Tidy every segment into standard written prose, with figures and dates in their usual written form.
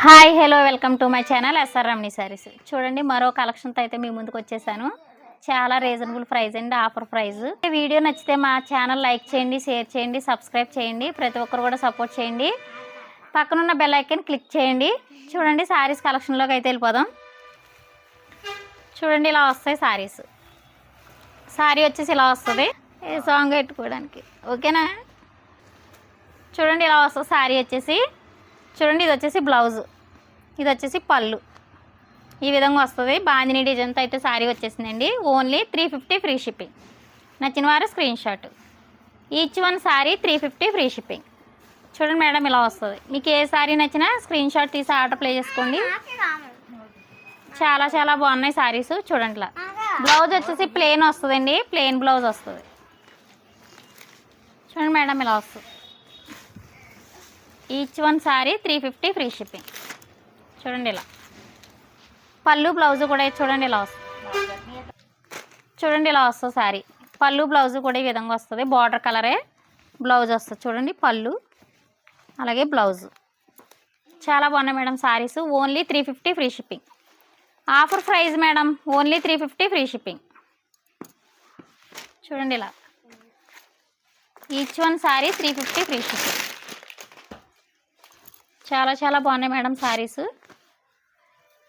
Hi hello welcome to my channel SR Ramani sarees. చూడండి మరో కలెక్షన్తో అయితే మీ ముందుకు వచ్చేసాను. చాలా రీజనబుల్ ప్రైస్ అండి, ఆఫర్ ప్రైస్. వీడియో నచ్చితే మా ఛానల్ లైక్ చేయండి, షేర్ చేయండి, సబ్స్క్రైబ్ చేయండి. ప్రతి ఒక్కరు కూడా సపోర్ట్ చేయండి. పక్కనున్న బెల్ ఐకాన్ క్లిక్ చేయండి. చూడండి సారీస్ కలెక్షన్లోకి అయితే వెళ్ళిపోదాం. చూడండి ఇలా వస్తాయి సారీస్. సారీ వచ్చేసి ఇలా వస్తుంది, ఏ సాంగ్ పెట్టుకోవడానికి. ఓకేనా? చూడండి ఇలా వస్తుంది సారీ వచ్చేసి. చూడండి ఇది వచ్చేసి బ్లౌజు, ఇది వచ్చేసి పళ్ళు. ఈ విధంగా వస్తుంది. బాందిని డిజైన్తో అయితే శారీ వచ్చేసిందండి. Only 350 free shipping. నచ్చిన వారు screen shot. Each one sari 350 free shipping. చూడండి మేడం ఇలా వస్తుంది. మీకు ఏ శారీ నచ్చినా స్క్రీన్ షాట్ తీసి ఆర్డర్ ప్లే చేసుకోండి. చాలా చాలా బాగున్నాయి శారీస్. చూడండి ఇలా బ్లౌజ్ వచ్చేసి ప్లెయిన్ వస్తుందండి, ప్లెయిన్ బ్లౌజ్ వస్తుంది. చూడండి మేడం ఇలా వస్తుంది. Each one sari 350 free shipping. చూడండి ఇలా పళ్ళు బ్లౌజు కూడా చూడండి ఇలా వస్తుంది. చూడండి ఇలా వస్తుంది శారీ. పళ్ళు బ్లౌజు కూడా ఈ విధంగా వస్తుంది. బార్డర్ కలరే బ్లౌజ్ వస్తుంది. చూడండి పళ్ళు అలాగే బ్లౌజు. చాలా బాగున్నాయి madam saris. Only 350 free shipping. Offer price madam, only 350 free shipping. చూడండి ఇలా each one sari 350 free shipping. చాలా చాలా బాగున్నాయి మేడం శారీస్.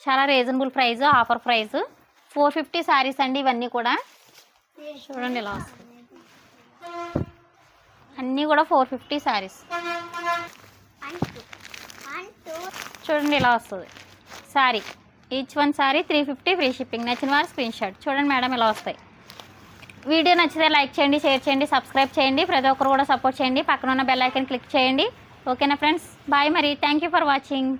చాలా reasonable price, offer price. 450 saris అండి ఇవన్నీ కూడా. చూడండి ఇలా వస్తుంది. అన్నీ కూడా 450 శారీస్. చూడండి ఇలా వస్తుంది sari. Each one sari 350 free shipping. నచ్చిన వారు స్క్రీన్ షాట్. చూడండి మేడం ఇలా వస్తాయి. వీడియో నచ్చితే లైక్ చేయండి, షేర్ చేయండి, సబ్స్క్రైబ్ చేయండి. ప్రతి ఒక్కరు కూడా సపోర్ట్ చేయండి. పక్కన ఉన్న బెల్ ఐకాన్ క్లిక్ చేయండి. ఓకేనా ఫ్రెండ్స్? బాయ్ మరి. Thank you for watching.